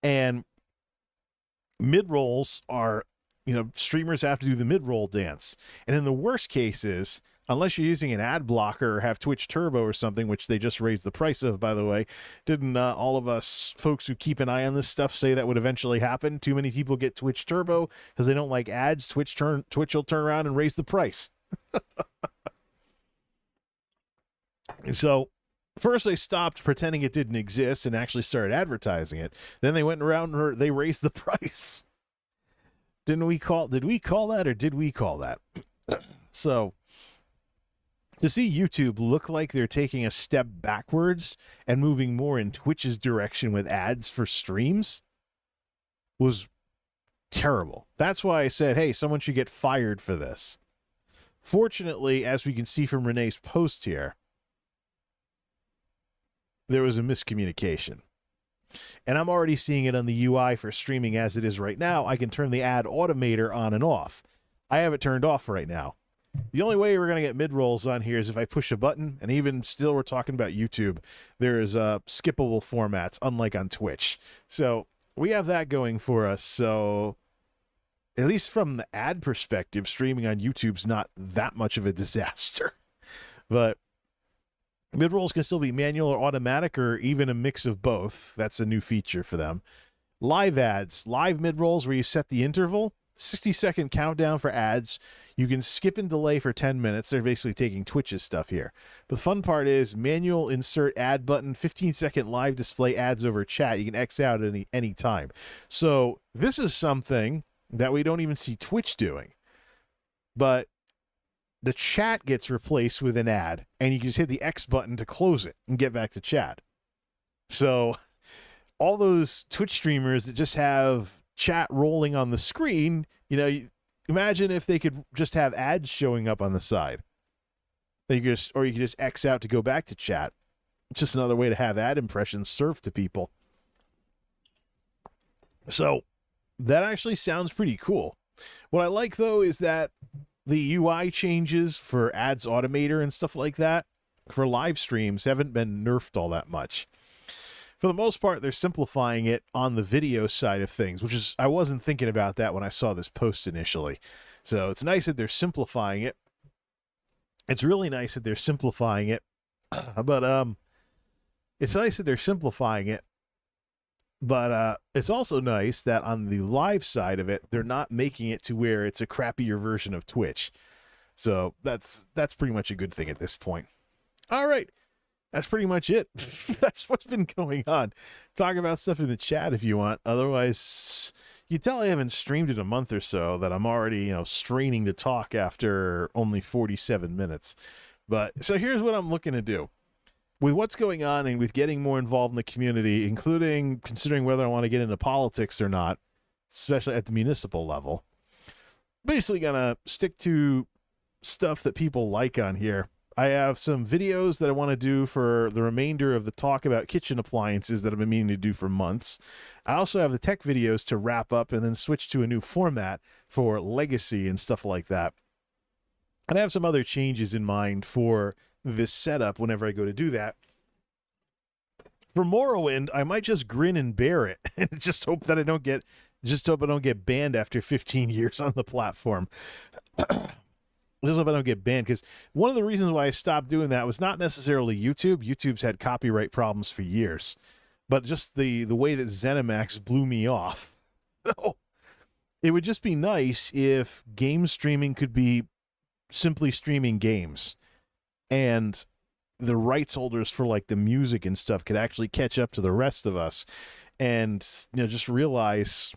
and mid-rolls are, streamers have to do the mid-roll dance. And in the worst cases, unless you're using an ad blocker or have Twitch Turbo or something, which they just raised the price of, by the way, didn't all of us folks who keep an eye on this stuff say that would eventually happen? Too many people get Twitch Turbo because they don't like ads. Twitch will turn around and raise the price. So first they stopped pretending it didn't exist and actually started advertising it. Then they went around and they raised the price. Did we call that, or did we call that? So to see YouTube look like they're taking a step backwards and moving more in Twitch's direction with ads for streams was terrible. That's why I said, hey, someone should get fired for this. Fortunately, as we can see from Renee's post here, there was a miscommunication. And I'm already seeing it on the UI for streaming as it is right now. I can turn the ad automator on and off. I have it turned off right now. The only way we're going to get mid-rolls on here is if I push a button, and even still we're talking about YouTube. There is skippable formats, unlike on Twitch. So we have that going for us. So at least from the ad perspective, streaming on YouTube's not that much of a disaster. But mid-rolls can still be manual or automatic, or even a mix of both. That's a new feature for them. Live ads, live mid-rolls where you set the interval, 60-second countdown for ads. You can skip and delay for 10 minutes. They're basically taking Twitch's stuff here. But the fun part is manual insert ad button, 15-second live display ads over chat. You can X out at any time. So this is something that we don't even see Twitch doing. But the chat gets replaced with an ad, and you can just hit the X button to close it and get back to chat. So all those Twitch streamers that just have chat rolling on the screen, you know, imagine if they could just have ads showing up on the side. You could just X out to go back to chat. It's just another way to have ad impressions served to people. So that actually sounds pretty cool. What I like, though, is that the UI changes for ads automator and stuff like that for live streams haven't been nerfed all that much. For the most part, they're simplifying it on the video side of things, which is, I wasn't thinking about that when I saw this post initially. So it's nice that they're simplifying it. It's really nice that they're simplifying it. But it's nice that they're simplifying it. But it's also nice that on the live side of it, they're not making it to where it's a crappier version of Twitch. So that's pretty much a good thing at this point. All right. That's pretty much it. That's what's been going on. Talk about stuff in the chat if you want. Otherwise, you tell I haven't streamed in a month or so that I'm already, straining to talk after only 47 minutes. But so here's what I'm looking to do. With what's going on and with getting more involved in the community, including considering whether I want to get into politics or not, especially at the municipal level, basically gonna stick to stuff that people like on here. I have some videos that I want to do for the remainder of the talk about kitchen appliances that I've been meaning to do for months. I also have the tech videos to wrap up and then switch to a new format for legacy and stuff like that. And I have some other changes in mind for this setup whenever I go to do that. For Morrowind, I might just grin and bear it and just hope that I don't get banned after 15 years on the platform. Just hope I don't get banned, because one of the reasons why I stopped doing that was not necessarily YouTube. YouTube's had copyright problems for years, but just the way that ZeniMax blew me off. So it would just be nice if game streaming could be simply streaming games, and the rights holders for like the music and stuff could actually catch up to the rest of us and just realize,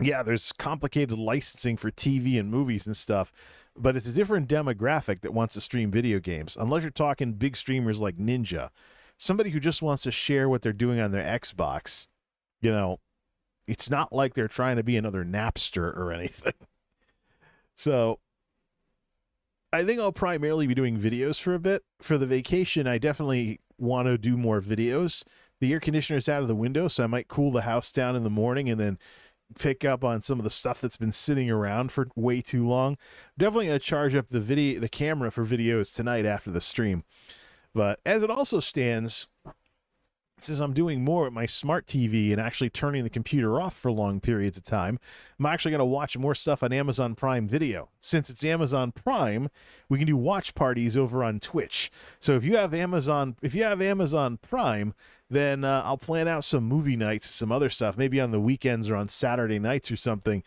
yeah, there's complicated licensing for TV and movies and stuff, but it's a different demographic that wants to stream video games. Unless you're talking big streamers like Ninja, somebody who just wants to share what they're doing on their Xbox, it's not like they're trying to be another Napster or anything. So I think I'll primarily be doing videos for a bit. For the vacation, I definitely want to do more videos. The air conditioner's out of the window, so I might cool the house down in the morning and then pick up on some of the stuff that's been sitting around for way too long. Definitely going to charge up the camera for videos tonight after the stream. But as it also stands, since I'm doing more with my smart TV and actually turning the computer off for long periods of time, I'm actually going to watch more stuff on Amazon Prime Video. Since it's Amazon Prime, we can do watch parties over on Twitch. So if you have Amazon Prime, then I'll plan out some movie nights, some other stuff, maybe on the weekends or on Saturday nights or something,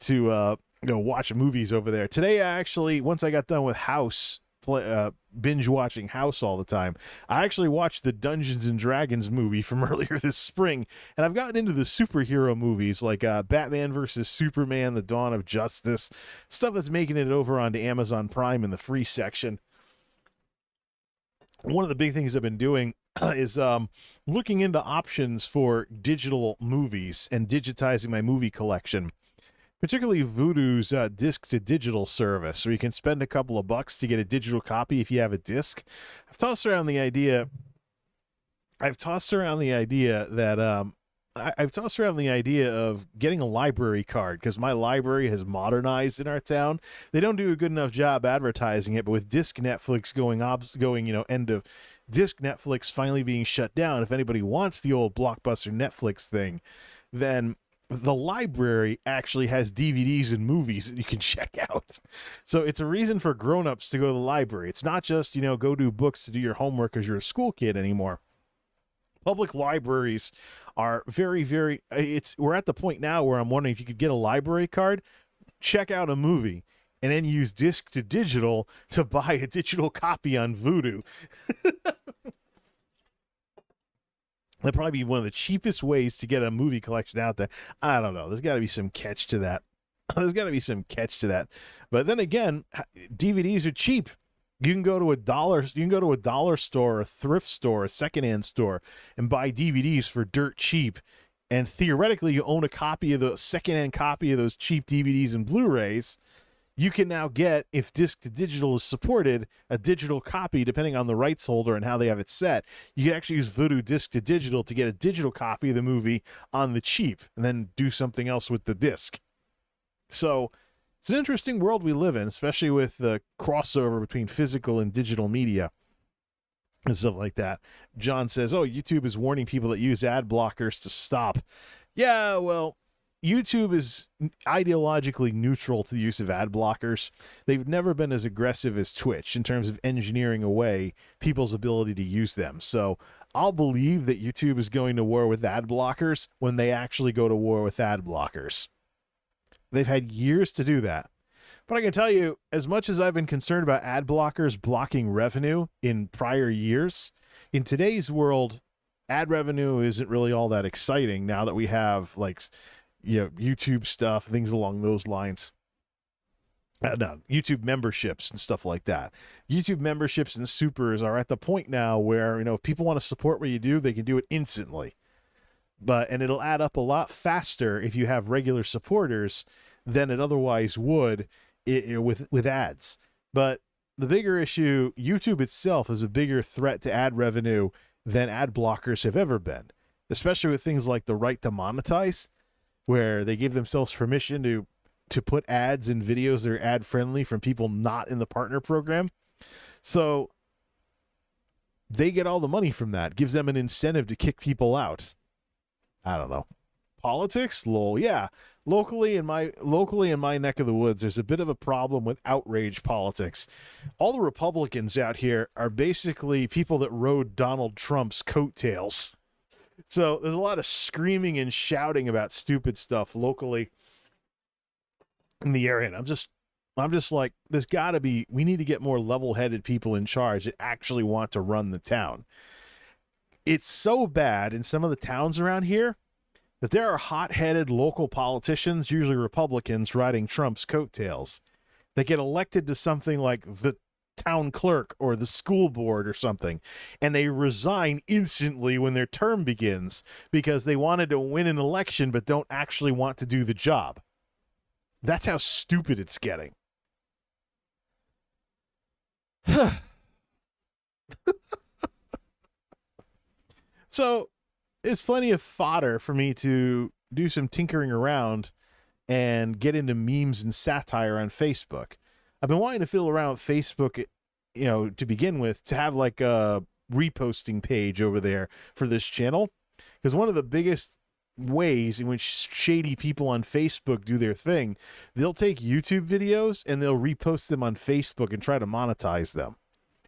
to watch movies over there. Today, once I got done with House, binge watching House all the time, I actually watched the Dungeons and Dragons movie from earlier this spring, and I've gotten into the superhero movies like Batman versus Superman, The Dawn of Justice, stuff that's making it over onto Amazon Prime in the free section. One of the big things I've been doing is looking into options for digital movies and digitizing my movie collection, particularly Vudu's disc to digital service, where you can spend a couple of bucks to get a digital copy if you have a disc. I've tossed around the idea of getting a library card, because my library has modernized in our town. They don't do a good enough job advertising it, but with disc Netflix end of disc Netflix finally being shut down, if anybody wants the old Blockbuster Netflix thing, then the library actually has DVDs and movies that you can check out. So it's a reason for grown-ups to go to the library. It's not just, go do books to do your homework because you're a school kid anymore. Public libraries are very, very. We're at the point now where I'm wondering if you could get a library card, check out a movie, and then use disc to digital to buy a digital copy on Vudu. That'd probably be one of the cheapest ways to get a movie collection out there. I don't know. There's got to be some catch to that. But then again, DVDs are cheap. You can go to a dollar store, a thrift store, a secondhand store, and buy DVDs for dirt cheap. And theoretically, you own a secondhand copy of those cheap DVDs and Blu-rays. You can now get, if disc to digital is supported, a digital copy depending on the rights holder and how they have it set. You can actually use Vudu disc to digital to get a digital copy of the movie on the cheap and then do something else with the disc. So it's an interesting world we live in, especially with the crossover between physical and digital media and stuff like that. John says, oh, YouTube is warning people that use ad blockers to stop. Yeah, well, YouTube is ideologically neutral to the use of ad blockers. They've never been as aggressive as Twitch in terms of engineering away people's ability to use them. So I'll believe that YouTube is going to war with ad blockers when they actually go to war with ad blockers. They've had years to do that. But I can tell you, as much as I've been concerned about ad blockers blocking revenue in prior years, in today's world, ad revenue isn't really all that exciting now that we have YouTube stuff, things along those lines. No, YouTube memberships and stuff like that. YouTube memberships and supers are at the point now where, if people want to support what you do, they can do it instantly. And it'll add up a lot faster if you have regular supporters than it otherwise would with ads. But the bigger issue, YouTube itself is a bigger threat to ad revenue than ad blockers have ever been, especially with things like the right to monetize, where they give themselves permission to put ads in videos that are ad friendly from people not in the partner program. So they get all the money from that. Gives them an incentive to kick people out. I don't know. Politics? Lol. Yeah. Locally in my neck of the woods, there's a bit of a problem with outrage politics. All the Republicans out here are basically people that rode Donald Trump's coattails. So there's a lot of screaming and shouting about stupid stuff locally in the area. And I'm just like, we need to get more level-headed people in charge that actually want to run the town. It's so bad in some of the towns around here that there are hot-headed local politicians, usually Republicans, riding Trump's coattails, that get elected to something like the town clerk or the school board or something, and they resign instantly when their term begins because they wanted to win an election but don't actually want to do the job. That's how stupid it's getting. So it's plenty of fodder for me to do some tinkering around and get into memes and satire on Facebook. I've been wanting to fiddle around with Facebook, to begin with, to have like a reposting page over there for this channel. Because one of the biggest ways in which shady people on Facebook do their thing, they'll take YouTube videos and they'll repost them on Facebook and try to monetize them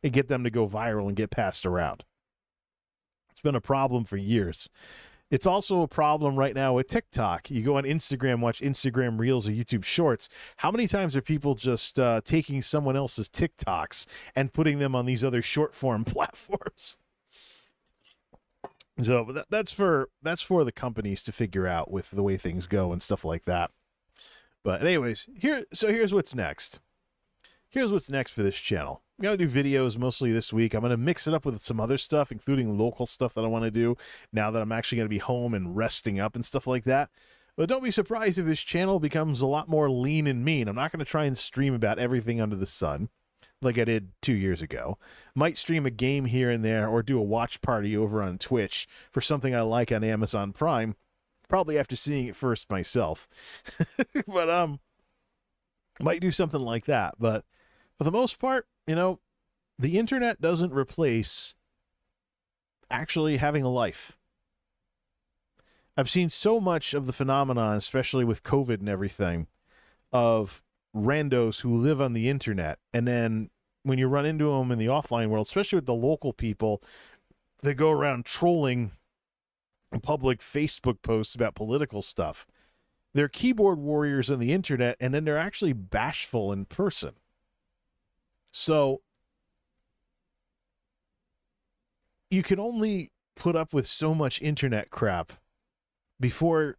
and get them to go viral and get passed around. It's been a problem for years. It's also a problem right now with TikTok. You go on Instagram, watch Instagram Reels or YouTube Shorts. How many times are people just taking someone else's TikToks and putting them on these other short form platforms? So that's for the companies to figure out with the way things go and stuff like that. But anyways, here's what's next. Here's what's next for this channel. I'm going to do videos mostly this week. I'm going to mix it up with some other stuff, including local stuff that I want to do now that I'm actually going to be home and resting up and stuff like that. But don't be surprised if this channel becomes a lot more lean and mean. I'm not going to try and stream about everything under the sun like I did 2 years ago. Might stream a game here and there or do a watch party over on Twitch for something I like on Amazon Prime, probably after seeing it first myself. But might do something like that. But for the most part, the internet doesn't replace actually having a life. I've seen so much of the phenomenon, especially with COVID and everything, of randos who live on the internet. And then when you run into them in the offline world, especially with the local people that go around trolling public Facebook posts about political stuff. They're keyboard warriors on the internet, and then they're actually bashful in person. So you can only put up with so much internet crap before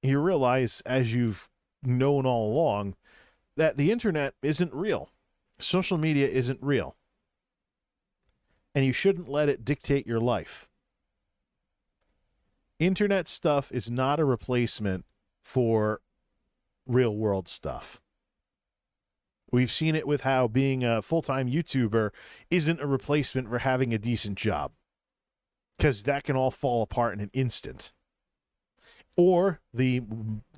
you realize, as you've known all along, that the internet isn't real. Social media isn't real. And you shouldn't let it dictate your life. Internet stuff is not a replacement for real world stuff. We've seen it with how being a full-time YouTuber isn't a replacement for having a decent job, because that can all fall apart in an instant. Or the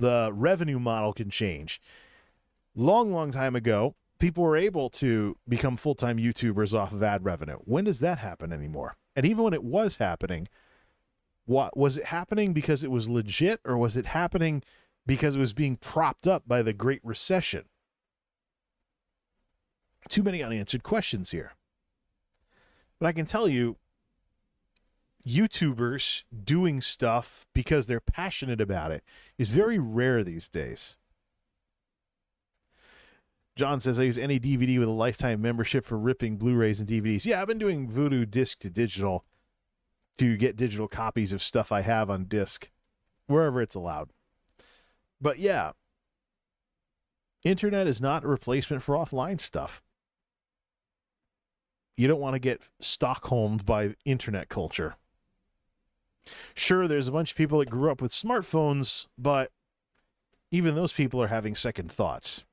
revenue model can change. Long time ago, people were able to become full-time YouTubers off of ad revenue. When does that happen anymore? And even when it was happening, what was it happening because it was legit, or was it happening because it was being propped up by the Great Recession? Too many unanswered questions here. But I can tell you, YouTubers doing stuff because they're passionate about it is very rare these days. John says, I use any DVD with a lifetime membership for ripping Blu-rays and DVDs. Yeah, I've been doing Vudu disc to digital to get digital copies of stuff I have on disc, wherever it's allowed. But yeah, internet is not a replacement for offline stuff. You don't want to get Stockholmed by internet culture. Sure, there's a bunch of people that grew up with smartphones, but even those people are having second thoughts.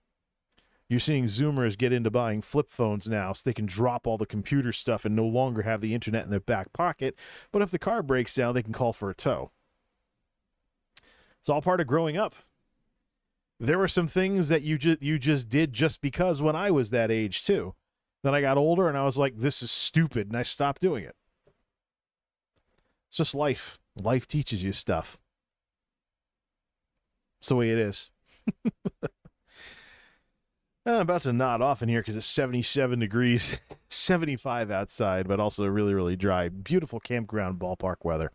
You're seeing Zoomers get into buying flip phones now so they can drop all the computer stuff and no longer have the internet in their back pocket. But if the car breaks down, they can call for a tow. It's all part of growing up. There were some things that you just did just because when I was that age too. Then I got older and I was like, this is stupid, and I stopped doing it. It's just life. Life teaches you stuff. It's the way it is. I'm about to nod off in here because it's 77 degrees, 75 outside, but also really, really dry. Beautiful campground ballpark weather.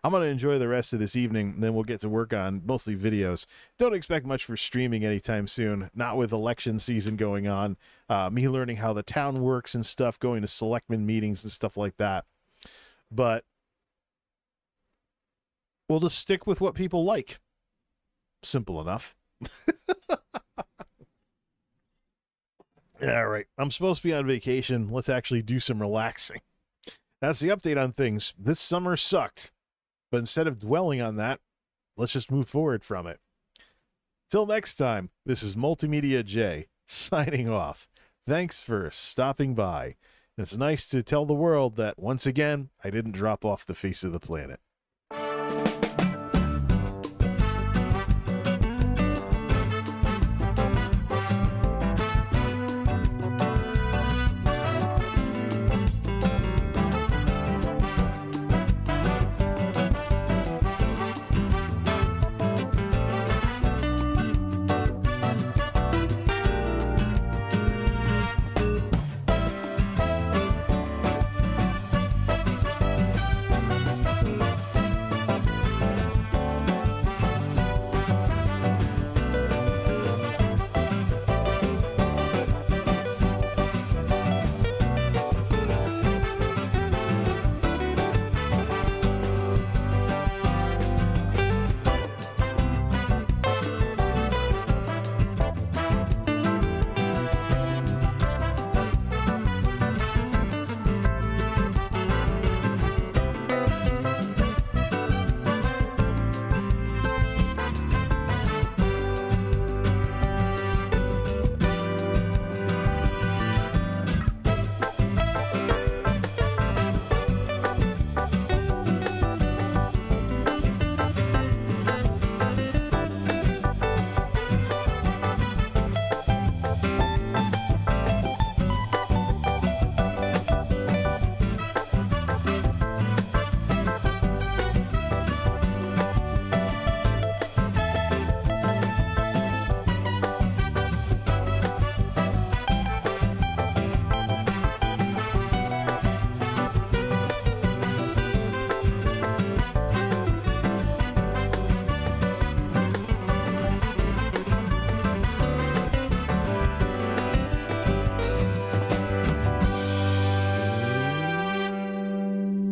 I'm going to enjoy the rest of this evening, and then we'll get to work on mostly videos. Don't expect much for streaming anytime soon, not with election season going on, me learning how the town works and stuff, going to selectmen meetings and stuff like that. But we'll just stick with what people like. Simple enough. All right, I'm supposed to be on vacation. Let's actually do some relaxing. That's the update on things. This summer sucked. But instead of dwelling on that, let's just move forward from it. Till next time, this is Multimedia J signing off. Thanks for stopping by. And it's nice to tell the world that, once again, I didn't drop off the face of the planet.